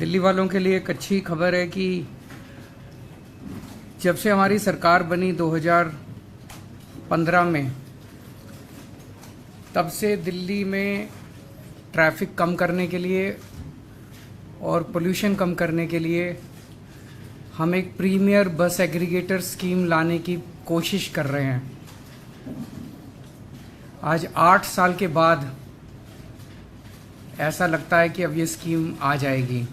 दिल्ली वालों के लिए एक अच्छी खबर है कि जब से हमारी सरकार बनी 2015 में, तब से दिल्ली में ट्रैफिक कम करने के लिए और पोल्यूशन कम करने के लिए हम एक प्रीमियर बस एग्रीगेटर स्कीम लाने की कोशिश कर रहे हैं। आज 8 साल के बाद ऐसा लगता है कि अब ये स्कीम आ जाएगी।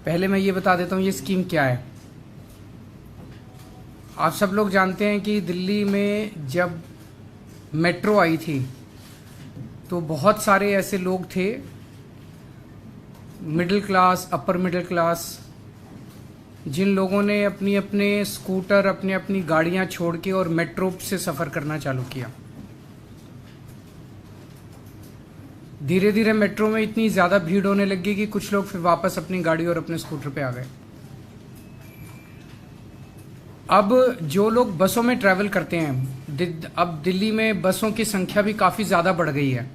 पहले मैं ये बता देता हूँ ये स्कीम क्या है। आप सब लोग जानते हैं कि दिल्ली में जब मेट्रो आई थी तो बहुत सारे ऐसे लोग थे, middle class, upper middle class, जिन लोगों ने अपनी अपने स्कूटर, अपनी अपनी गाड़ियां छोड़ के और मेट्रो से सफ़र करना चालू किया। धीरे धीरे मेट्रो में इतनी ज़्यादा भीड़ होने लगी कि कुछ लोग फिर वापस अपनी गाड़ी और अपने स्कूटर पे आ गए। अब जो लोग बसों में ट्रैवल करते हैं, अब दिल्ली में बसों की संख्या भी काफ़ी ज़्यादा बढ़ गई है।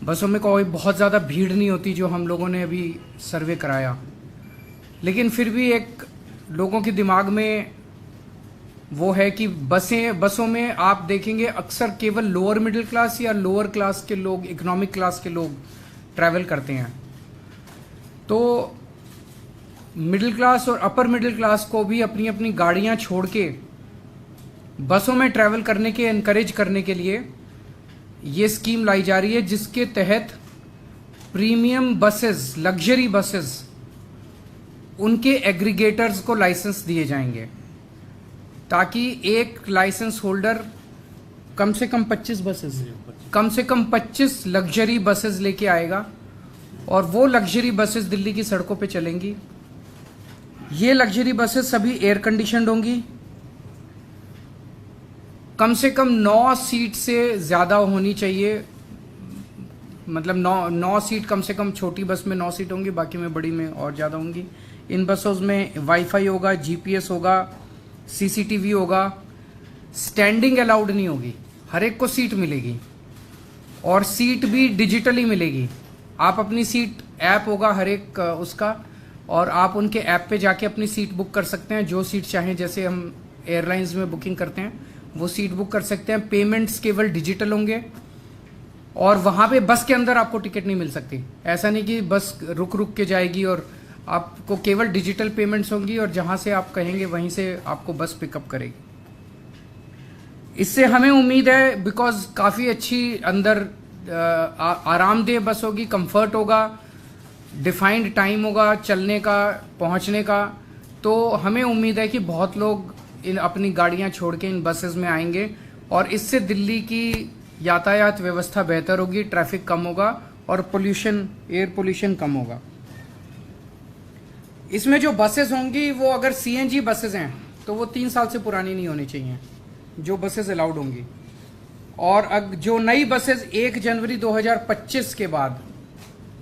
बसों में कोई बहुत ज़्यादा भीड़ नहीं होती जो हम लोगों ने अभी सर्वे कराया, लेकिन फिर भी एक लोगों के दिमाग में वो है कि बसों में आप देखेंगे अक्सर केवल लोअर मिडिल क्लास या लोअर क्लास के लोग, इकोनॉमिक क्लास के लोग ट्रैवल करते हैं। तो मिडिल क्लास और अपर मिडिल क्लास को भी अपनी अपनी गाड़ियां छोड़ के बसों में ट्रैवल करने के एनकरेज करने के लिए ये स्कीम लाई जा रही है, जिसके तहत प्रीमियम बसेस, लग्जरी बसेस, उनके एग्रीगेटर्स को लाइसेंस दिए जाएंगे, ताकि एक लाइसेंस होल्डर कम से कम 25 लग्जरी बसेस लेके आएगा और वो लग्जरी बसेस दिल्ली की सड़कों पे चलेंगी। ये लग्जरी बसेस सभी एयर कंडीशनड होंगी, कम से कम 9 सीट से ज़्यादा होनी चाहिए, मतलब 9 सीट कम से कम। छोटी बस में 9 सीट होंगी, बाकी में बड़ी में और ज़्यादा होंगी। इन बसों में वाईफाई होगा, जीपीएस होगा, सीसीटीवी होगा। स्टैंडिंग अलाउड नहीं होगी, हर एक को सीट मिलेगी और सीट भी डिजिटली मिलेगी। आप अपनी सीट, ऐप होगा हर एक उसका, और आप उनके ऐप पे जाके अपनी सीट बुक कर सकते हैं, जो सीट चाहें। जैसे हम एयरलाइंस में बुकिंग करते हैं वो सीट बुक कर सकते हैं। पेमेंट्स केवल डिजिटल होंगे और वहाँ पे बस के अंदर आपको टिकट नहीं मिल सकती। ऐसा नहीं कि बस रुक रुक के जाएगी, और आपको केवल डिजिटल पेमेंट्स होंगी और जहाँ से आप कहेंगे वहीं से आपको बस पिकअप करेगी। इससे हमें उम्मीद है, बिकॉज काफ़ी अच्छी अंदर आरामदेह बस होगी, कंफर्ट होगा, डिफाइंड टाइम होगा चलने का, पहुँचने का। तो हमें उम्मीद है कि बहुत लोग अपनी गाड़ियाँ छोड़ के इन बसेस में आएंगे और इससे दिल्ली की यातायात व्यवस्था बेहतर होगी, ट्रैफिक कम होगा और पोल्यूशन, एयर पोल्यूशन कम होगा। इसमें जो बसेस होंगी वो अगर सीएनजी बसेस हैं तो वो 3 साल से पुरानी नहीं होनी चाहिए, जो बसेस अलाउड होंगी। और जो नई बसेस 1 जनवरी 2025 के बाद,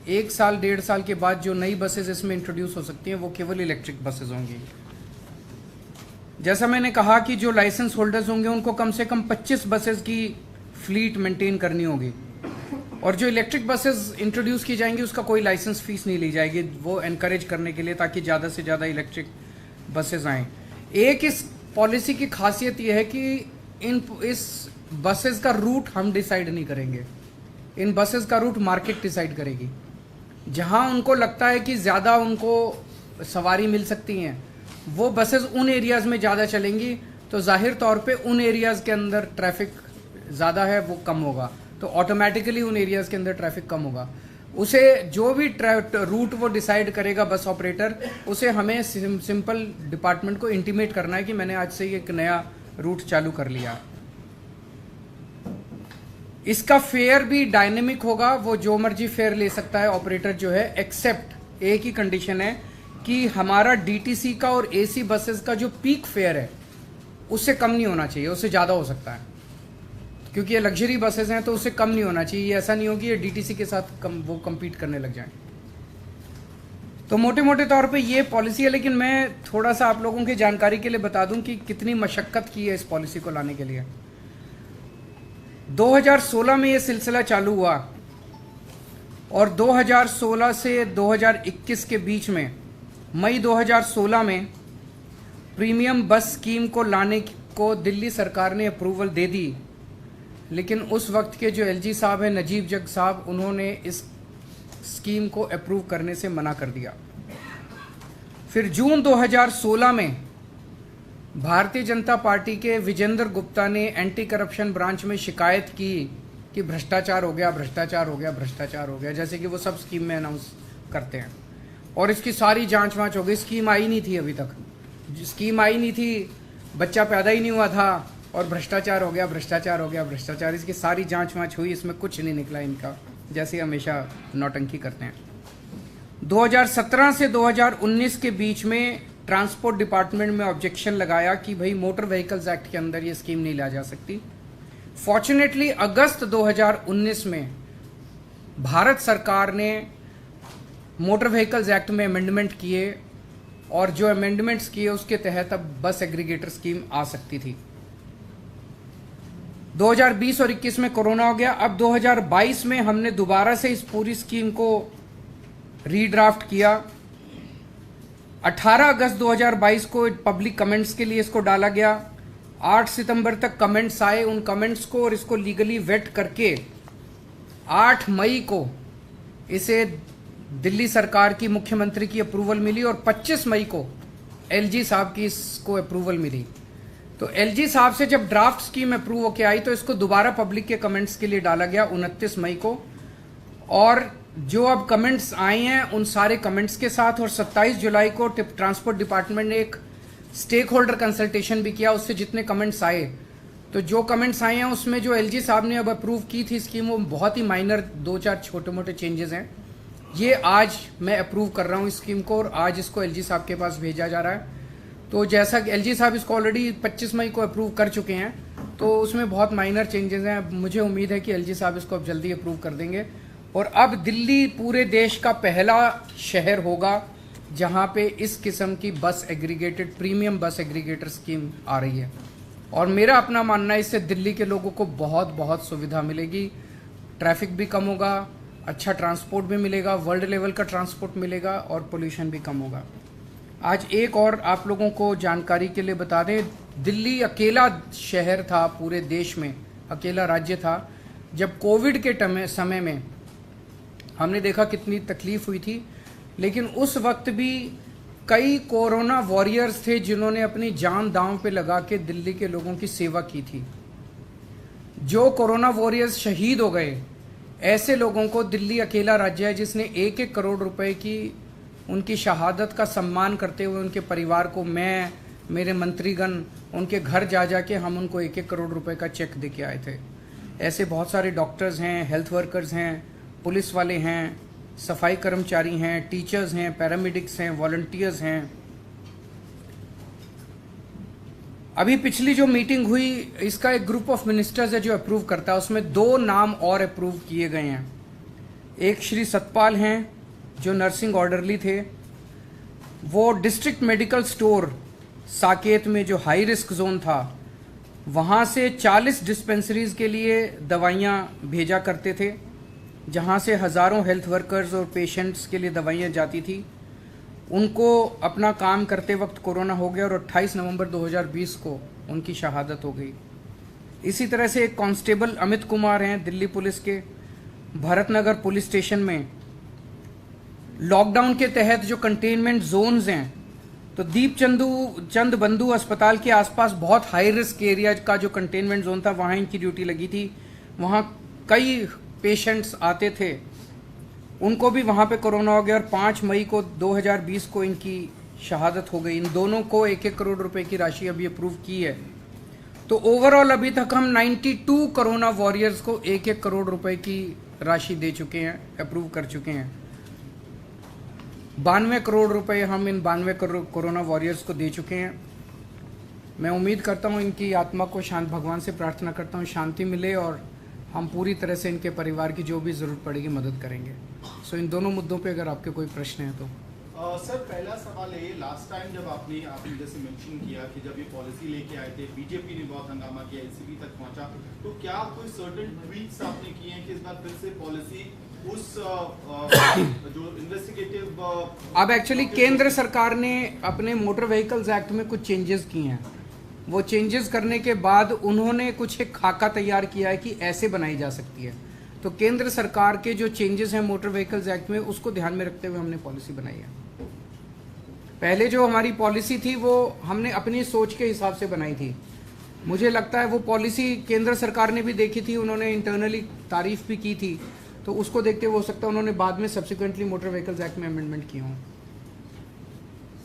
1 साल 1.5 साल के बाद जो नई बसेस इसमें इंट्रोड्यूस हो सकती हैं वो केवल इलेक्ट्रिक बसेस होंगी। जैसा मैंने कहा कि जो लाइसेंस होल्डर्स होंगे उनको कम से कम 25 बसेस की फ्लीट मेंटेन करनी होगी, और जो इलेक्ट्रिक बसेस इंट्रोड्यूस की जाएंगी उसका कोई लाइसेंस फीस नहीं ली जाएगी, वो एनकरेज करने के लिए, ताकि ज़्यादा से ज़्यादा इलेक्ट्रिक बसेस आएँ। एक इस पॉलिसी की खासियत यह है कि इस बसेस का रूट हम डिसाइड नहीं करेंगे, इन बसेस का रूट मार्केट डिसाइड करेगी। जहां उनको लगता है कि ज़्यादा उनको सवारी मिल सकती हैं, वो बसेस उन एरियाज़ में ज़्यादा चलेंगी, तो जाहिर तौर पे उन एरियाज़ के अंदर ट्रैफिक ज़्यादा है वो कम होगा, तो ऑटोमेटिकली उन एरियाज़ के अंदर ट्रैफिक कम होगा। उसे जो भी रूट वो डिसाइड करेगा बस ऑपरेटर, उसे हमें सिंपल डिपार्टमेंट को इंटीमेट करना है कि मैंने आज से एक नया रूट चालू कर लिया। इसका फेयर भी डायनेमिक होगा, वो जो मर्जी फेयर ले सकता है ऑपरेटर जो है, एक्सेप्ट एक ही कंडीशन है कि हमारा डीटीसी का और एसी बसेस का जो पीक फेयर है उससे कम नहीं होना चाहिए, उससे ज़्यादा हो सकता है, क्योंकि ये लग्जरी बसेस हैं तो उससे कम नहीं होना चाहिए। ये ऐसा नहीं हो कि ये डीटीसी के साथ वो कम्पीट करने लग जाएं। तो मोटे मोटे तौर पे ये पॉलिसी है, लेकिन मैं थोड़ा सा आप लोगों की जानकारी के लिए बता दूं कि कितनी मशक्क़त की है इस पॉलिसी को लाने के लिए। 2016 में ये सिलसिला चालू हुआ और 2016 से 2021 के बीच में मई 2016 में प्रीमियम बस स्कीम को लाने को दिल्ली सरकार ने अप्रूवल दे दी, लेकिन उस वक्त के जो एलजी साहब हैं, नजीब जग साहब, उन्होंने इस स्कीम को अप्रूव करने से मना कर दिया। फिर जून 2016 में भारतीय जनता पार्टी के विजेंद्र गुप्ता ने एंटी करप्शन ब्रांच में शिकायत की कि भ्रष्टाचार हो गया, भ्रष्टाचार हो गया, भ्रष्टाचार हो गया, जैसे कि वो सब स्कीम में अनाउंस करते हैं। और इसकी सारी जांच वांच हो गई। स्कीम आई नहीं थी, अभी तक स्कीम आई नहीं थी, बच्चा पैदा ही नहीं हुआ था और भ्रष्टाचार हो गया, भ्रष्टाचार हो गया, भ्रष्टाचार। इसकी सारी जांच वांच हुई, इसमें कुछ नहीं निकला इनका, जैसे हमेशा नौटंकी करते हैं। 2017 से 2019 के बीच में ट्रांसपोर्ट डिपार्टमेंट में ऑब्जेक्शन लगाया कि भाई मोटर व्हीकल्स एक्ट के अंदर ये स्कीम नहीं ला जा सकती। फॉर्चुनेटली अगस्त 2019 में भारत सरकार ने मोटर व्हीकल्स एक्ट में अमेंडमेंट किए और जो अमेंडमेंट्स किए उसके तहत अब बस एग्रीगेटर स्कीम आ सकती थी। 2020 और 21 में कोरोना हो गया। अब 2022 में हमने दोबारा से इस पूरी स्कीम को रीड्राफ्ट किया। 18 अगस्त 2022 को पब्लिक कमेंट्स के लिए इसको डाला गया। 8 सितंबर तक कमेंट्स आए। उन कमेंट्स को और इसको लीगली वेट करके 8 मई को इसे दिल्ली सरकार की मुख्यमंत्री की अप्रूवल मिली और 25 मई को एलजी साहब की इसको अप्रूवल मिली। तो एलजी साहब से जब ड्राफ्ट स्कीम अप्रूव होके आई तो इसको दोबारा पब्लिक के कमेंट्स के लिए डाला गया 29 मई को। और जो अब कमेंट्स आए हैं उन सारे कमेंट्स के साथ, और 27 जुलाई को ट्रांसपोर्ट डिपार्टमेंट ने एक स्टेक होल्डर कंसल्टेशन भी किया। उससे जितने कमेंट्स आए, तो जो कमेंट्स आए हैं उसमें जो एलजी साहब ने अब अप्रूव की थी स्कीम, वो बहुत ही माइनर 2-4 छोटे मोटे चेंजेस हैं। ये आज मैं अप्रूव कर रहा हूँ इस स्कीम को और आज इसको एलजी साहब के पास भेजा जा रहा है। तो जैसा कि एलजी साहब इसको ऑलरेडी 25 मई को अप्रूव कर चुके हैं, तो उसमें बहुत माइनर चेंजेस हैं। मुझे उम्मीद है कि एलजी साहब इसको अब जल्दी अप्रूव कर देंगे और अब दिल्ली पूरे देश का पहला शहर होगा जहां पे इस किस्म की बस एग्रीगेटेड प्रीमियम बस एग्रीगेटर स्कीम आ रही है। और मेरा अपना मानना है इससे दिल्ली के लोगों को बहुत बहुत सुविधा मिलेगी, ट्रैफिक भी कम होगा, अच्छा ट्रांसपोर्ट भी मिलेगा, वर्ल्ड लेवल का ट्रांसपोर्ट मिलेगा और पोल्यूशन भी कम होगा। आज एक और आप लोगों को जानकारी के लिए बता दें, दिल्ली अकेला शहर था पूरे देश में, अकेला राज्य था जब कोविड के समय में हमने देखा कितनी तकलीफ हुई थी, लेकिन उस वक्त भी कई कोरोना वॉरियर्स थे जिन्होंने अपनी जान दांव पे लगा के दिल्ली के लोगों की सेवा की थी। जो कोरोना वॉरियर्स शहीद हो गए, ऐसे लोगों को दिल्ली अकेला राज्य है जिसने 1-1 करोड़ रुपए की उनकी शहादत का सम्मान करते हुए उनके परिवार को, मैं, मेरे मंत्रीगण, उनके घर जा जाके हम उनको 1-1 करोड़ रुपए का चेक दे के आए थे। ऐसे बहुत सारे डॉक्टर्स हैं, हेल्थ वर्कर्स हैं, पुलिस वाले हैं, सफाई कर्मचारी हैं, टीचर्स हैं, पैरामेडिक्स हैं, वॉलंटियर्स हैं। अभी पिछली जो मीटिंग हुई, इसका एक ग्रुप ऑफ मिनिस्टर्स है जो अप्रूव करता है, उसमें 2 नाम और अप्रूव किए गए हैं। एक श्री सतपाल हैं जो नर्सिंग ऑर्डरली थे, वो डिस्ट्रिक्ट मेडिकल स्टोर साकेत में जो हाई रिस्क जोन था वहाँ से 40 डिस्पेंसरीज के लिए दवाइयाँ भेजा करते थे, जहाँ से हज़ारों हेल्थ वर्कर्स और पेशेंट्स के लिए दवाइयाँ जाती थी। उनको अपना काम करते वक्त कोरोना हो गया और 28 नवंबर 2020 को उनकी शहादत हो गई। इसी तरह से एक कांस्टेबल अमित कुमार हैं दिल्ली पुलिस के, भरतनगर पुलिस स्टेशन में लॉकडाउन के तहत जो कंटेनमेंट जोन्स हैं, तो दीप चंद बंधु अस्पताल के आसपास बहुत हाई रिस्क एरिया का जो कंटेनमेंट जोन था, वहाँ इनकी ड्यूटी लगी थी। वहाँ कई पेशेंट्स आते थे, उनको भी वहाँ पे कोरोना हो गया और 5 मई को 2020 को इनकी शहादत हो गई। इन दोनों को 1-1 करोड़ रुपए की राशि अभी अप्रूव की है। तो ओवरऑल अभी तक हम 92 कोरोना वॉरियर्स को 1-1 करोड़ रुपए की राशि दे चुके हैं, अप्रूव कर चुके हैं। 92 करोड़ रुपए हम इन 92 करोड़ कोरोना वॉरियर्स को दे चुके हैं। मैं उम्मीद करता हूँ इनकी आत्मा को शांत, भगवान से प्रार्थना करता हूँ शांति मिले और हम पूरी तरह से इनके परिवार की जो भी ज़रूरत पड़ेगी मदद करेंगे। सो इन दोनों मुद्दों पे अगर आपके कोई प्रश्न है तो। सर, पहला सवाल है, लास्ट टाइम जब आपने जैसे मेंशन किया कि जब ये पॉलिसी लेके आए थे, बीजेपी ने बहुत हंगामा किया, एसीबी तक पहुंचा, तो क्या कोई सर्टेन ट्वीट्स आपने किए हैं कि इस बार फिर से पॉलिसी उस जो इन्वेस्टिगेटिव अब एक्चुअली केंद्र सरकार ने अपने मोटर व्हीकल्स एक्ट में कुछ चेंजेस किए हैं। वो चेंजेस करने के बाद उन्होंने कुछ एक खाका तैयार किया है कि ऐसे बनाई जा सकती है। तो केंद्र सरकार के जो चेंजेस हैं मोटर व्हीकल्स एक्ट में, उसको ध्यान में रखते हुए हमने पॉलिसी बनाई है। पहले जो हमारी पॉलिसी थी वो हमने अपनी सोच के हिसाब से बनाई थी। मुझे लगता है वो पॉलिसी केंद्र सरकार ने भी देखी थी, उन्होंने इंटरनली तारीफ भी की थी, तो उसको देखते हुए हो सकता है उन्होंने बाद में सब्सिक्वेंटली मोटर व्हीकल्स एक्ट में अमेंडमेंट किए हों।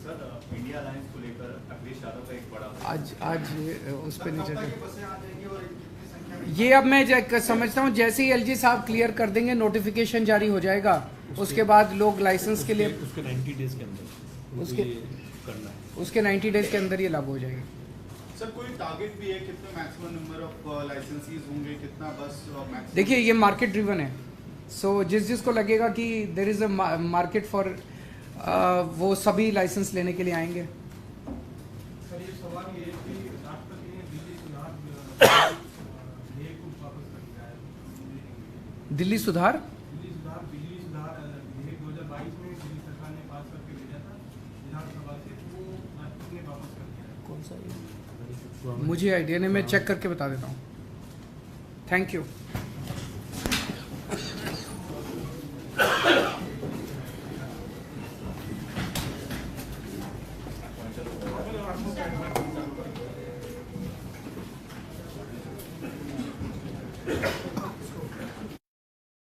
सर, इंडिया अलायंस को लेकर अखिलेश यादव का एक बड़ा आज उस पर नहीं चर्चा। ये अब मैं समझता हूँ जैसे ही एलजी साहब क्लियर कर देंगे, नोटिफिकेशन जारी हो जाएगा, उसके बाद लोग लाइसेंस के लिए उसके 90 डेज के अंदर करना है, उसके 90 डेज के अंदर ये लागू हो जाएगी। सर कोई टारगेट भी है, कितने मैक्सिमम नंबर ऑफ लाइसेंसीज होंगे, कितना बस मैक्सिमम? देखिए ये मार्केट ड्रिवन है, सो जिसको लगेगा कि there is a market for, वो सभी लाइसेंस लेने के लिए आएंगे। सर ये सवाल ये है कि राष्ट्रपति ने दिल्ली सुधार विधेयक को वापस कर दिया है। दिल्ली सुधार बिजली सुधार विधेयक 2022 में दिल्ली सरकार ने पास करके भेजा था विधानसभा से, वो राष्ट्रपति ने वापस कर दिया है। कौन सा? मुझे आइडिया नहीं, मैं चेक करके बता देता हूँ। Thank you.